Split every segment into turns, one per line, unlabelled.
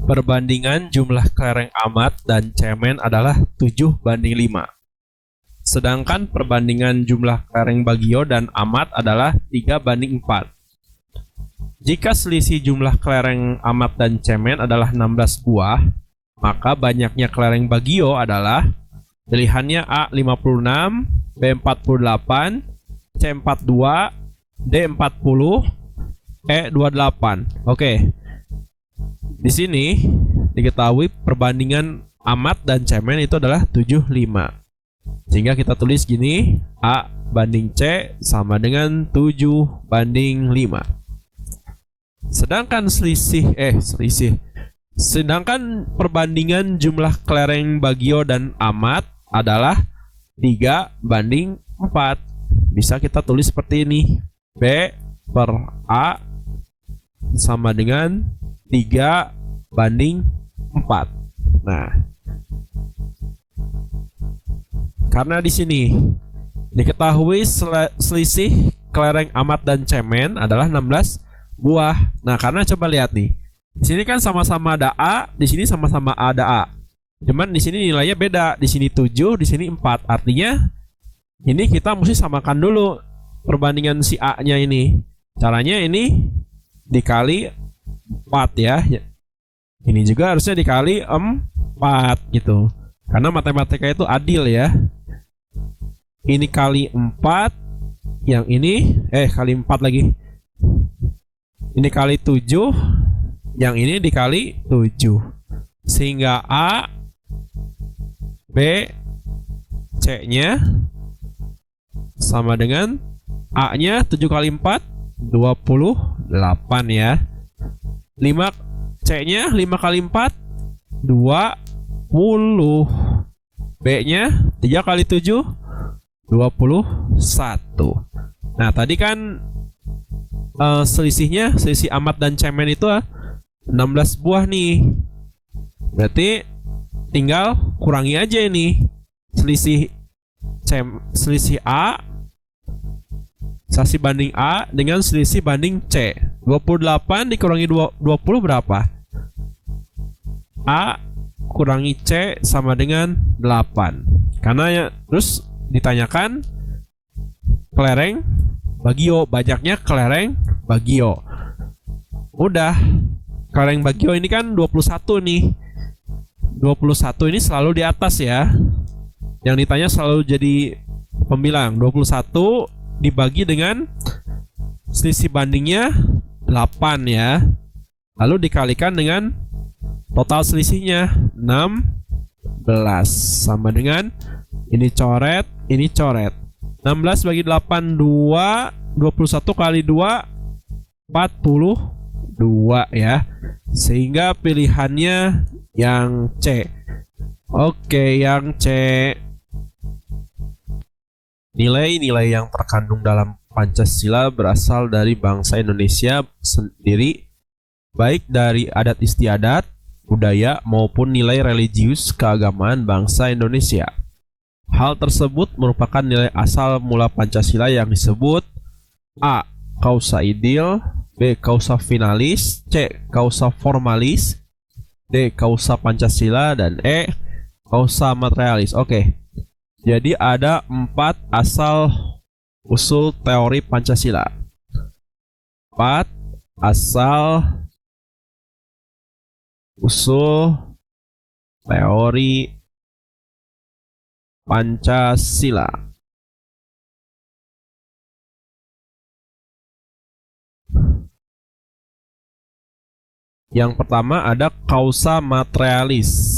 Perbandingan jumlah kelereng amat dan cemen adalah 7:5. Sedangkan perbandingan jumlah kelereng bagio dan amat adalah 3:4. Jika selisih jumlah kelereng amat dan cemen adalah 16 buah, maka banyaknya kelereng bagio adalah pilihannya A 56, B 48, C 42, D 40, E 28. Oke. Di sini diketahui perbandingan amat dan cemen itu adalah 7:5. Sehingga kita tulis gini, A banding C sama dengan 7:5. Sedangkan perbandingan jumlah kelereng bagio dan amat adalah 3:4. Bisa kita tulis seperti ini. B per A sama dengan 3:4. Nah, karena di sini diketahui selisih kelereng amat dan cemen adalah 16 buah. Nah, karena coba lihat nih. Di sini kan sama-sama ada A, di sini sama-sama ada A. Cuman di sini nilainya beda. Di sini 7, di sini 4. Artinya ini kita mesti samakan dulu perbandingan si A-nya ini. Caranya ini dikali 4 ya. Ini juga harusnya dikali 4 gitu. Karena matematika itu adil ya. Ini kali 4, yang ini kali 4 lagi. Ini kali 7, yang ini dikali 7. Sehingga A, B, C-nya sama dengan A-nya 7 kali 4 28 ya. 5 C-nya 5 kali 4 20. B-nya 3 kali 7 21. Nah, tadi kan selisih amat dan cemen itu 16 buah nih. Berarti tinggal kurangi aja ini selisih A, selisih banding A dengan selisih banding C. 28 dikurangi 20 berapa? A kurangi C sama dengan 8. Karena ya, terus ditanyakan kelereng bagio, banyaknya kelereng bagio. Udah, kelereng bagio ini kan 21 nih. 21 ini selalu di atas ya. Yang ditanya selalu jadi pembilang. 21 dibagi dengan selisih bandingnya 8 ya. Lalu dikalikan dengan total selisihnya 16 sama dengan ini coret, ini coret. 16 bagi 8 2, 21 kali 2 42 ya. Sehingga pilihannya yang C. Oke, yang C. Nilai-nilai yang terkandung dalam Pancasila berasal dari bangsa Indonesia sendiri, baik dari adat istiadat, budaya, maupun nilai religius keagamaan bangsa Indonesia. Hal tersebut merupakan nilai asal mula Pancasila yang disebut A. Causa ideal, B. Causa finalis, C. Causa formalis, D. Causa Pancasila, dan E. Causa materialis. Oke, jadi ada 4 asal usul teori Pancasila. 4 asal usul teori Pancasila. Yang pertama ada causa materialis.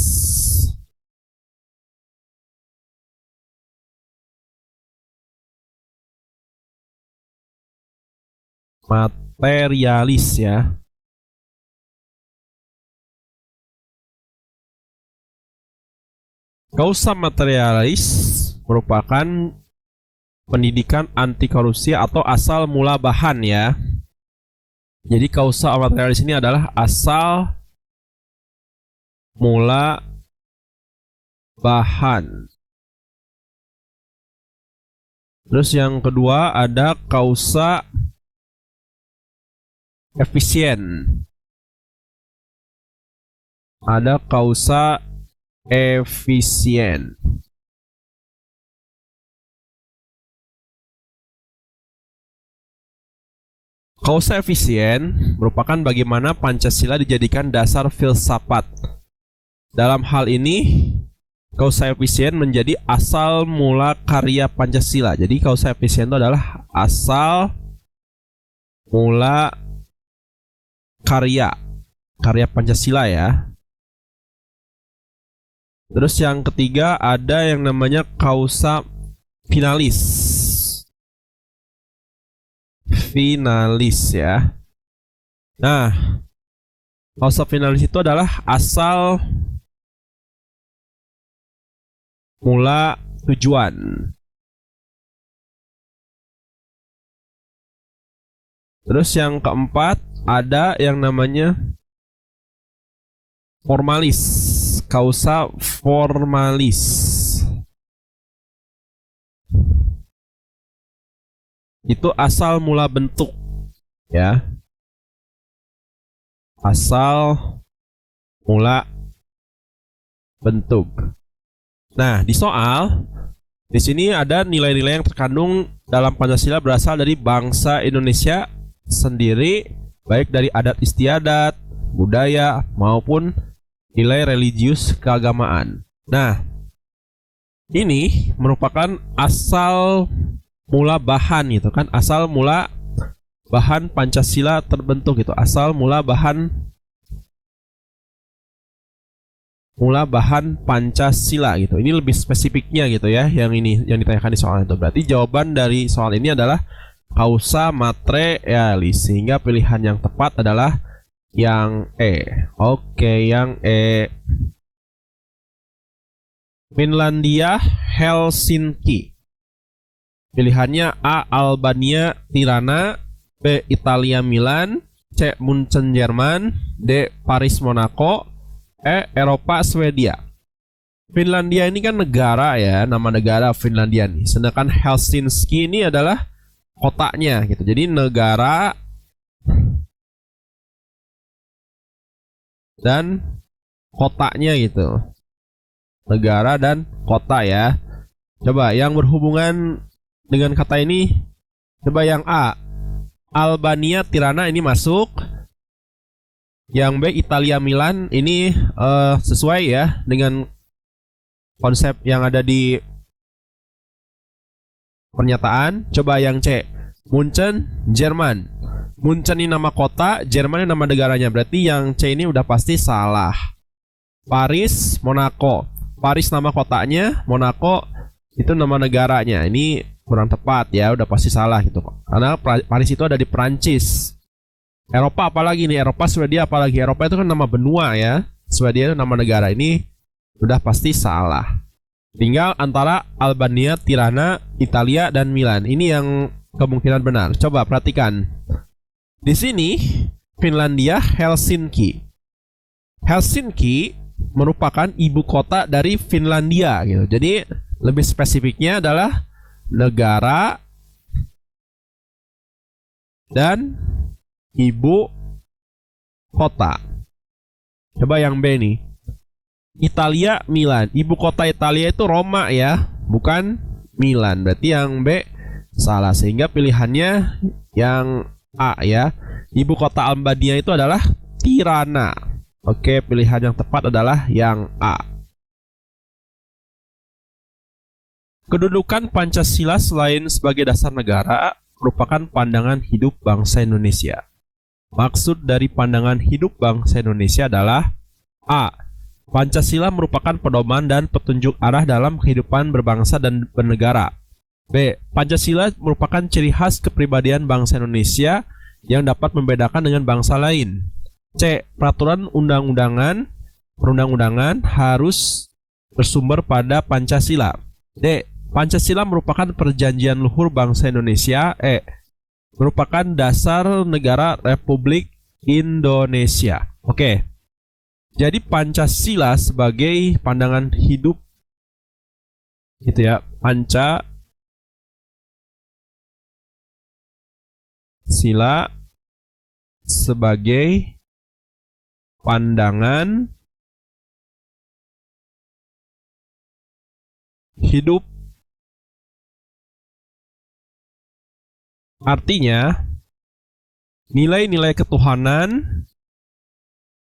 Materialis ya. Causa materialis merupakan pendidikan anti korupsi atau asal mula bahan ya. Jadi causa materialis ini adalah asal mula bahan Terus yang kedua ada kausa efisien. Ada kausa efisien. Kausa efisien merupakan bagaimana Pancasila dijadikan dasar filsafat. Dalam hal ini, kausa efisien menjadi asal mula karya Pancasila. Jadi kausa efisien itu adalah asal mula karya Pancasila ya. Terus yang ketiga ada yang namanya kausa finalis. Finalis ya. Nah, kausa finalis itu adalah asal mula tujuan. Terus yang keempat ada yang namanya formalis, kausa formalis. Itu asal mula bentuk ya. Asal mula bentuk. Nah, di sini ada nilai-nilai yang terkandung dalam Pancasila berasal dari bangsa Indonesia sendiri, baik dari adat istiadat, budaya maupun nilai religius keagamaan. Nah, ini merupakan asal mula bahan gitu kan, asal mula bahan Pancasila terbentuk gitu, asal mula bahan Pancasila gitu. Ini lebih spesifiknya gitu ya, yang ini yang ditanyakan di soal itu. Berarti jawaban dari soal ini adalah kausa materialis, sehingga pilihan yang tepat adalah yang E. Oke, yang E. Finlandia, Helsinki. Pilihannya A. Albania, Tirana, B. Italia, Milan, C. Munchen, Jerman, D. Paris, Monaco, E. Eropa, Swedia. Finlandia ini kan negara ya, nama negara Finlandia nih. Sedangkan Helsinki ini adalah kotanya gitu. Jadi negara dan kotanya gitu. Negara dan kota ya. Coba yang berhubungan dengan kata ini, coba yang A. Albania, Tirana ini masuk. Yang B. Italia, Milan ini sesuai ya dengan konsep yang ada di pernyataan. Coba yang C. Munchen, Jerman. Munchen ini nama kota, Jerman ini nama negaranya. Berarti yang C ini udah pasti salah. Paris, Monaco. Paris nama kotanya, Monaco itu nama negaranya. Ini kurang tepat ya, udah pasti salah gitu. Karena Paris itu ada di Prancis. Eropa apalagi nih? Eropa, Swedia apalagi? Eropa itu kan nama benua ya. Swedia itu nama negara. Ini udah pasti salah. Tinggal antara Albania, Tirana, Italia, dan Milan. Ini yang kemungkinan benar. Coba perhatikan. Di sini Finlandia, Helsinki. Helsinki merupakan ibu kota dari Finlandia gitu. Jadi lebih spesifiknya adalah negara dan ibu kota. Coba yang B nih. Italia, Milan. Ibu kota Italia itu Roma ya, bukan Milan. Berarti yang B salah, sehingga pilihannya yang A ya. Ibu kota Albania itu adalah Tirana. Oke, pilihan yang tepat adalah yang A. Kedudukan Pancasila selain sebagai dasar negara merupakan pandangan hidup bangsa Indonesia. Maksud dari pandangan hidup bangsa Indonesia adalah A. Pancasila merupakan pedoman dan petunjuk arah dalam kehidupan berbangsa dan bernegara. B. Pancasila merupakan ciri khas kepribadian bangsa Indonesia yang dapat membedakan dengan bangsa lain. C. Peraturan perundang-undangan harus bersumber pada Pancasila. D. Pancasila merupakan perjanjian luhur bangsa Indonesia. E. Merupakan dasar negara Republik Indonesia. Oke. Jadi Pancasila sebagai pandangan hidup gitu ya. Pancasila sebagai pandangan hidup. Artinya nilai-nilai ketuhanan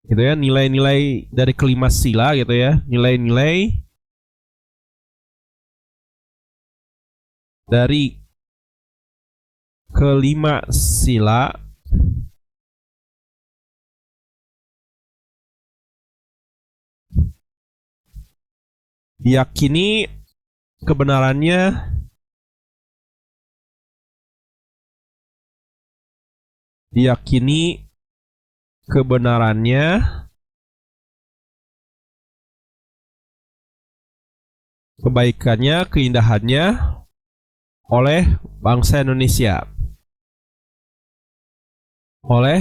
gitu ya, nilai-nilai dari kelima sila gitu ya, nilai-nilai dari kelima sila diyakini kebenarannya kebaikannya, keindahannya oleh bangsa Indonesia. Oleh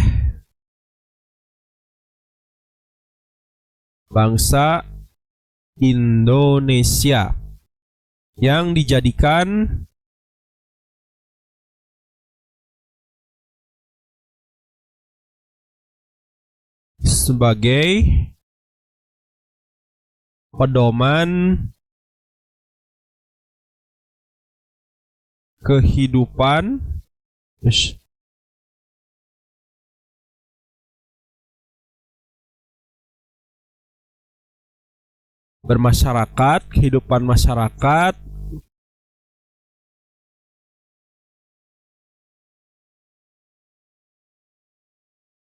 bangsa Indonesia yang dijadikan sebagai pedoman kehidupan bermasyarakat, kehidupan masyarakat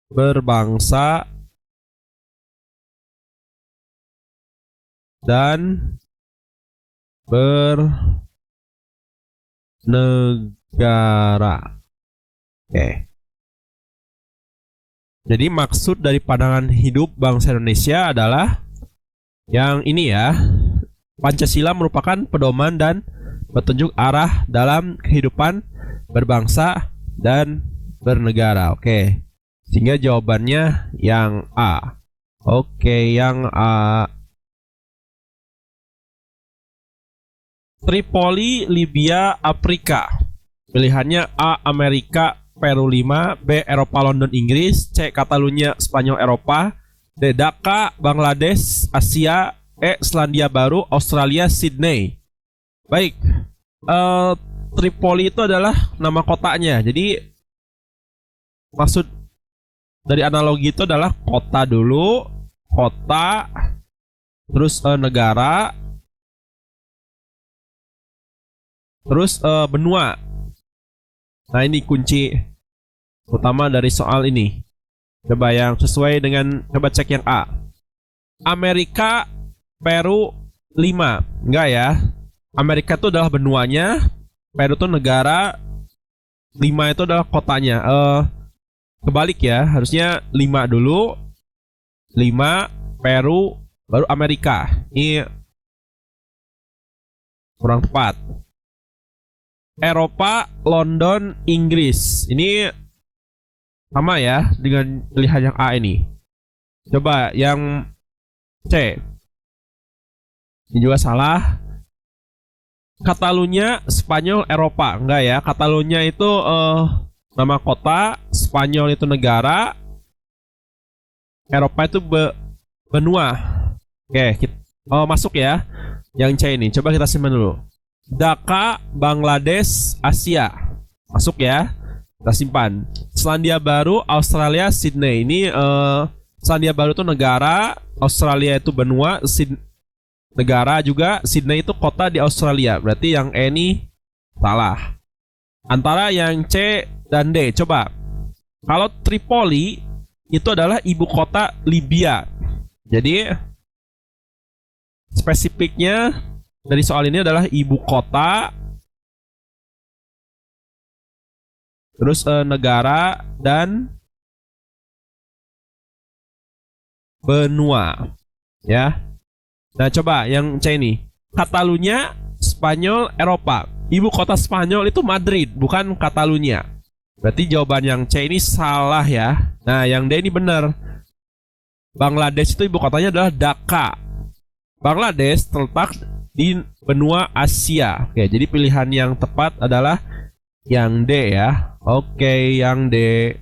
berbangsa dan bernegara. Oke. Jadi maksud dari pandangan hidup bangsa Indonesia adalah yang ini ya. Pancasila merupakan pedoman dan petunjuk arah dalam kehidupan berbangsa dan bernegara. Oke. Sehingga jawabannya yang A. Oke, yang A. Tripoli, Libya, Afrika. Pilihannya A. Amerika, Peru 5, B. Eropa, London, Inggris, C. Catalunya, Spanyol, Eropa, D. Dhaka, Bangladesh, Asia, E. Selandia Baru, Australia, Sydney. Baik, Tripoli itu adalah nama kotanya. Jadi maksud dari analogi itu adalah kota dulu, kota, terus negara, terus benua. Nah ini kunci utama dari soal ini. Coba yang sesuai dengan, coba cek yang A. Amerika, Peru 5. Enggak ya. Amerika itu adalah benuanya, Peru itu negara, 5 itu adalah kotanya. Kebalik ya, harusnya 5 dulu, 5 Peru baru Amerika. Ini kurang tepat. Eropa, London, Inggris. Ini sama ya dengan pilihan yang A ini. Coba yang C. Ini juga salah. Catalunya, Spanyol, Eropa. Enggak ya, Catalunya itu nama kota, Spanyol itu negara, Eropa itu benua. Oke, masuk ya. Yang C ini, coba kita simpan dulu. Dhaka, Bangladesh, Asia. Masuk ya. Kita simpan. Selandia Baru, Australia, Sydney. Ini Selandia Baru itu negara, Australia itu benua, negara juga, Sydney itu kota di Australia. Berarti yang E ini salah. Antara yang C dan D, coba. Kalau Tripoli itu adalah ibu kota Libya. Jadi spesifiknya dari soal ini adalah ibu kota, terus negara dan benua, ya. Nah coba yang C ini, Catalunya, Spanyol, Eropa. Ibu kota Spanyol itu Madrid, bukan Catalunya. Berarti jawaban yang C ini salah ya. Nah yang D ini benar. Bangladesh itu ibu kotanya adalah Dhaka. Bangladesh terletak di benua Asia. Oke, jadi pilihan yang tepat adalah Yang D ya. Oke, yang D.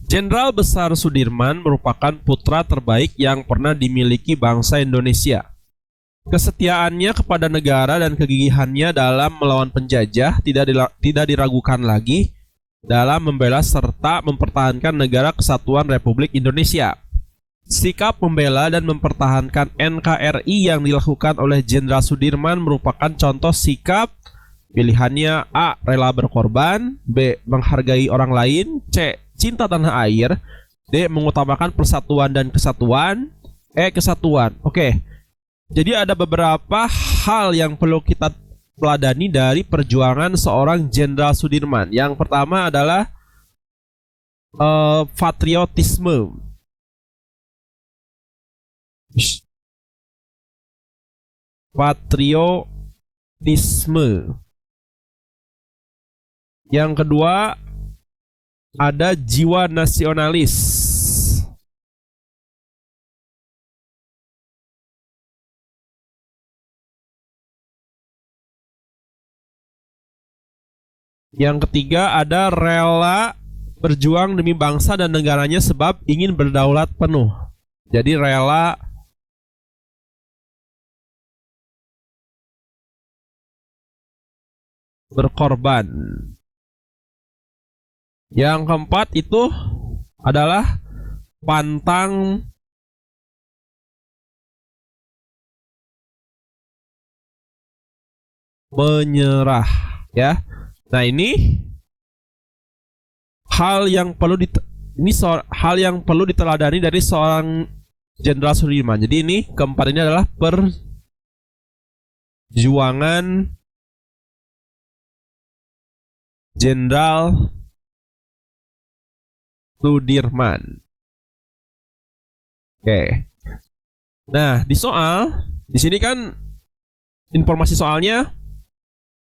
Jenderal Besar Sudirman merupakan putra terbaik yang pernah dimiliki bangsa Indonesia. Kesetiaannya kepada negara dan kegigihannya dalam melawan penjajah tidak diragukan lagi dalam membela serta mempertahankan negara kesatuan Republik Indonesia. Sikap membela dan mempertahankan NKRI yang dilakukan oleh Jenderal Sudirman merupakan contoh sikap. Pilihannya A. Rela berkorban, B. Menghargai orang lain, C. Cinta tanah air, D. Mengutamakan persatuan dan kesatuan, E. Kesatuan. Oke, jadi ada beberapa hal yang perlu kita teladani dari perjuangan seorang Jenderal Sudirman. Yang pertama adalah patriotisme. Patriotisme. Yang kedua ada jiwa nasionalis. Yang ketiga ada rela berjuang demi bangsa dan negaranya sebab ingin berdaulat penuh. Jadi rela berkorban. Yang keempat itu adalah pantang menyerah, ya. Nah, ini hal yang perlu hal yang perlu diteladani dari seorang Jenderal Sudirman. Jadi ini keempat ini adalah perjuangan Jenderal Sudirman. Oke. Nah, di sini kan informasi soalnya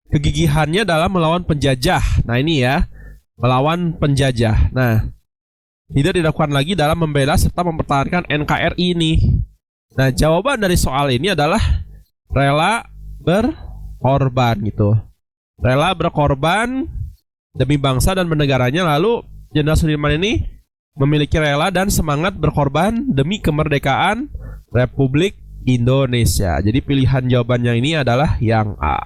kegigihannya dalam melawan penjajah. Nah, ini ya, melawan penjajah. Nah, tidak dilakukan lagi dalam membela serta mempertahankan NKRI ini. Nah, jawaban dari soal ini adalah rela berkorban gitu. Rela berkorban demi bangsa dan negaranya. Lalu Jenderal Sudirman ini memiliki rela dan semangat berkorban demi kemerdekaan Republik Indonesia. Jadi pilihan jawabannya ini adalah yang A.